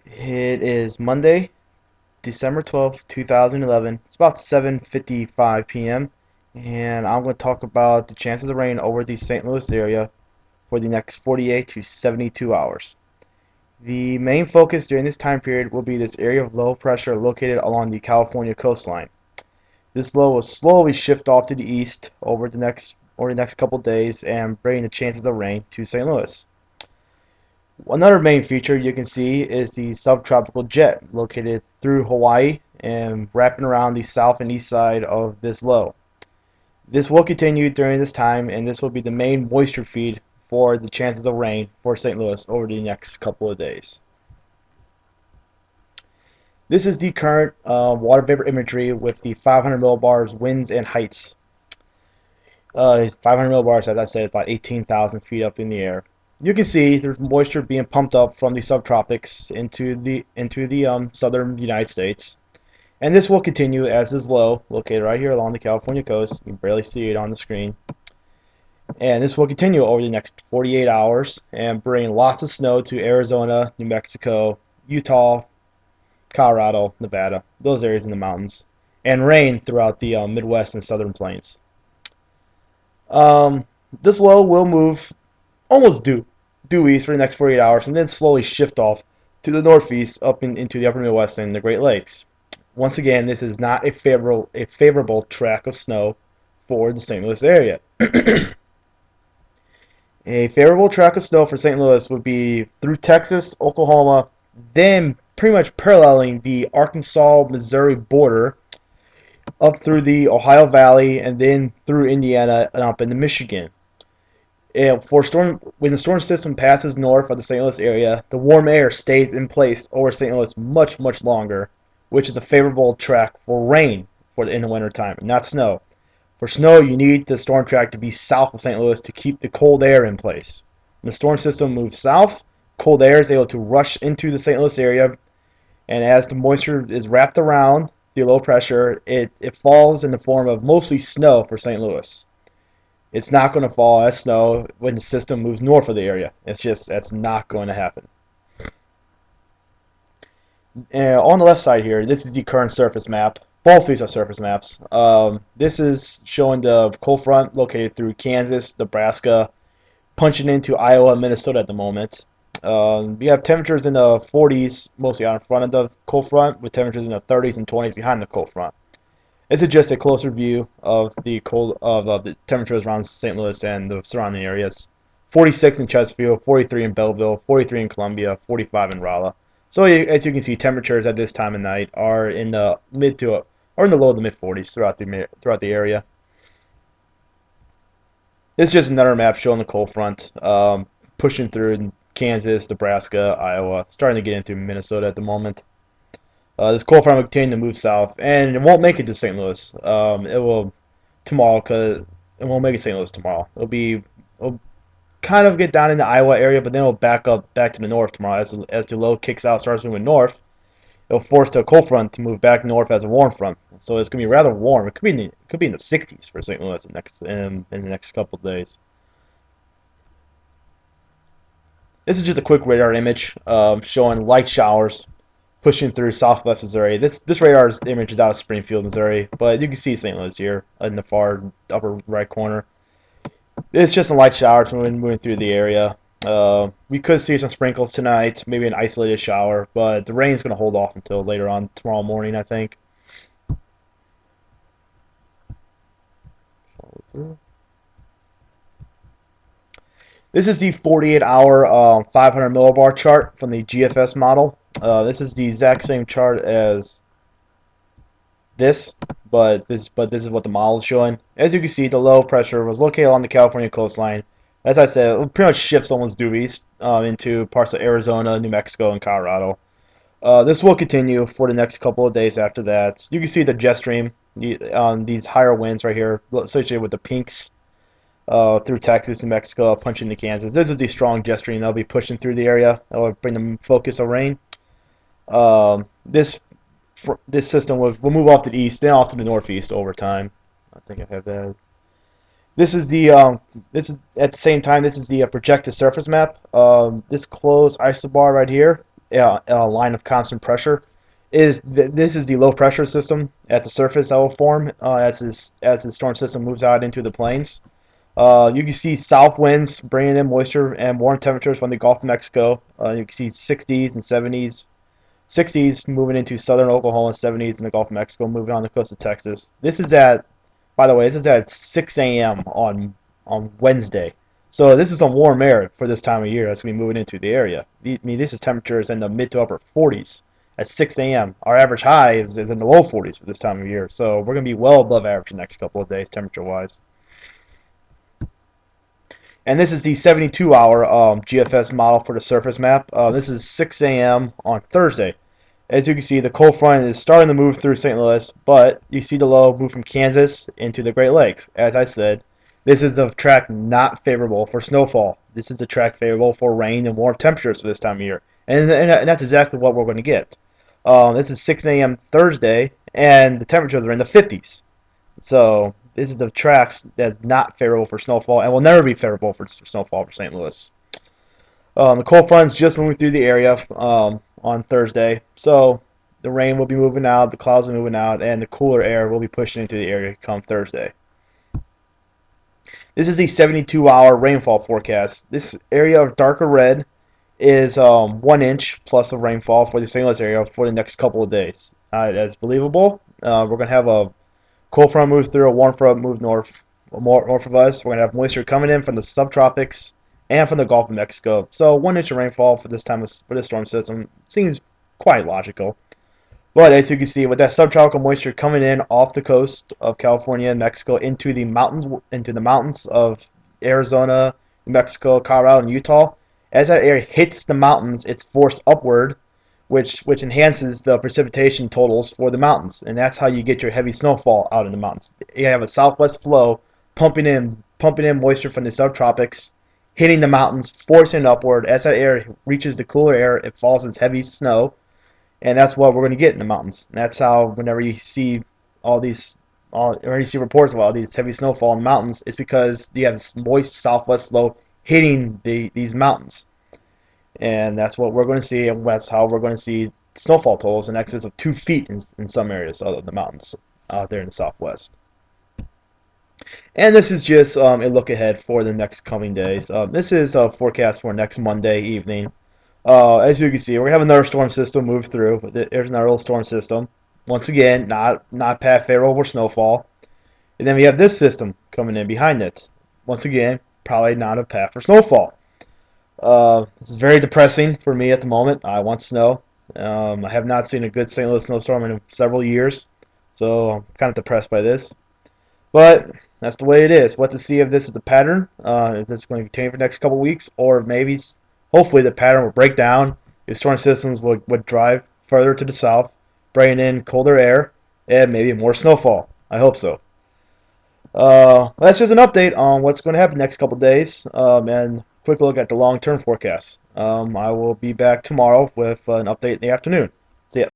It is Monday, December 12th, 2011. It's about 7:55 p.m. and I'm going to talk about the chances of rain over the St. Louis area for the next 48 to 72 hours. The main focus during this time period will be this area of low pressure located along the California coastline. This low will slowly shift off to the east over the next couple days and bring the chances of rain to St. Louis. Another main feature you can see is the subtropical jet located through Hawaii and wrapping around the south and east side of this low. This will continue during this time, and this will be the main moisture feed for the chances of rain for St. Louis over the next couple of days. This is the current water vapor imagery with the 500 millibars winds and heights. 500 millibars, as I said, is about 18,000 feet up in the air. You can see there's moisture being pumped up from the subtropics into the southern United States, and this will continue as this low, located right here along the California coast. You can barely see it on the screen, and this will continue over the next 48 hours and bring lots of snow to Arizona, New Mexico, Utah, Colorado, Nevada, those areas in the mountains, and rain throughout the Midwest and Southern Plains. Um, this low will move almost due east for the next 48 hours and then slowly shift off to the northeast into the upper Midwest and the Great Lakes. Once again, this is not a favorable track of snow for the St. Louis area. A favorable track of snow for St. Louis would be through Texas, Oklahoma, then pretty much paralleling the Arkansas-Missouri border up through the Ohio Valley and then through Indiana and up into Michigan. When the storm system passes north of the St. Louis area, the warm air stays in place over St. Louis much longer, which is a favorable track for rain in the wintertime, and not snow. For snow, you need the storm track to be south of St. Louis to keep the cold air in place. When the storm system moves south, cold air is able to rush into the St. Louis area, and as the moisture is wrapped around the low pressure, it falls in the form of mostly snow for St. Louis. It's not going to fall as snow when the system moves north of the area. That's not going to happen. On the left side here, this is the current surface map. Both these are surface maps. This is showing the cold front located through Kansas, Nebraska, punching into Iowa and Minnesota at the moment. We have temperatures in the 40s mostly out in front of the cold front, with temperatures in the 30s and 20s behind the cold front. This is just a closer view of the temperatures around St. Louis and the surrounding areas. 46 in Chesterfield, 43 in Belleville, 43 in Columbia, 45 in Rolla. So as you can see, temperatures at this time of night are in the low to mid 40s throughout the area. This is just another map showing the cold front pushing through Kansas, Nebraska, Iowa, starting to get into Minnesota at the moment. This cold front will continue to move south, and it won't make it to St. Louis. It will tomorrow, cause it won't make it to St. Louis tomorrow. It'll kind of get down in the Iowa area, but then it'll back to the north tomorrow as the low kicks out, starts moving north. It'll force the cold front to move back north as a warm front, so it's gonna be rather warm. It could be in the 60s for St. Louis in the next couple of days. This is just a quick radar image showing light showers pushing through southwest Missouri. This radar's image is out of Springfield, Missouri, but you can see St. Louis here in the far upper right corner. It's just some light showers moving through the area. We could see some sprinkles tonight, maybe an isolated shower, but the rain's going to hold off until later on tomorrow morning, I think. This is the 48-hour 500 millibar chart from the GFS model. This is the exact same chart as this, but this is what the model is showing. As you can see, the low pressure was located along the California coastline. As I said, it pretty much shifts almost due east into parts of Arizona, New Mexico, and Colorado. This will continue for the next couple of days after that. You can see the jet stream on these higher winds right here, associated with the pinks through Texas, New Mexico, punching to Kansas. This is the strong jet stream that'll be pushing through the area. That will bring the focus of rain. Um, this this system will move off to the east, then off to the northeast over time. I think I have that. This is at the same time. This is the projected surface map. This closed isobar right here line of constant pressure. This is the low pressure system at the surface that will form as the storm system moves out into the plains. You can see south winds bringing in moisture and warm temperatures from the Gulf of Mexico. You can see 60s and 70s moving into southern Oklahoma, 70s in the Gulf of Mexico, moving on the coast of Texas. By the way, this is at 6 a.m. on Wednesday. So this is some warm air for this time of year that's going to be moving into the area. I mean, this is temperatures in the mid to upper 40s at 6 a.m. Our average high is in the low 40s for this time of year. So we're going to be well above average the next couple of days, temperature-wise. And this is the 72-hour GFS model for the surface map. This is 6 a.m. on Thursday. As you can see, the cold front is starting to move through St. Louis, but you see the low move from Kansas into the Great Lakes. As I said, this is a track not favorable for snowfall. This is a track favorable for rain and warm temperatures for this time of year. And that's exactly what we're going to get. This is 6 a.m. Thursday, and the temperatures are in the 50s. So this is a track that's not favorable for snowfall and will never be favorable for snowfall for St. Louis. The cold front's just moving through the area on Thursday, so the rain will be moving out, the clouds are moving out, and the cooler air will be pushing into the area come Thursday. This is the 72-hour rainfall forecast. This area of darker red is 1 inch plus of rainfall for the St. Louis area for the next couple of days. That's believable. We're going to have a cold front move through, a warm front move north of us. We're going to have moisture coming in from the subtropics and from the Gulf of Mexico. So 1 inch of rainfall for this storm system seems quite logical. But as you can see, with that subtropical moisture coming in off the coast of California and Mexico into the mountains of Arizona, New Mexico, Colorado, and Utah, as that air hits the mountains, it's forced upward, which enhances the precipitation totals for the mountains, and that's how you get your heavy snowfall out in the mountains. You have a southwest flow pumping in moisture from the subtropics, hitting the mountains, forcing it upward. As that air reaches the cooler air, it falls as heavy snow, and that's what we're going to get in the mountains. And that's how whenever you see or you see reports of all these heavy snowfall in the mountains, it's because you have this moist southwest flow hitting these mountains. And that's what we're going to see, and that's how we're going to see snowfall totals in excess of 2 feet in some areas of the mountains out there in the southwest. And this is just a look ahead for the next coming days. This is a forecast for next Monday evening. As you can see, we're going to have another storm system move through. There's another little storm system. Once again, not path favorable for snowfall. And then we have this system coming in behind it. Once again, probably not a path for snowfall. This is very depressing for me at the moment. I want snow. I have not seen a good St. Louis snowstorm in several years, so I'm kind of depressed by this. But that's the way it is. What to see if this is a pattern, if this is going to continue for the next couple weeks, or maybe, hopefully, the pattern will break down. The storm systems would drive further to the south, bringing in colder air and maybe more snowfall. I hope so. That's just an update on what's going to happen next couple days, and quick look at the long-term forecast. I will be back tomorrow with an update in the afternoon. See ya.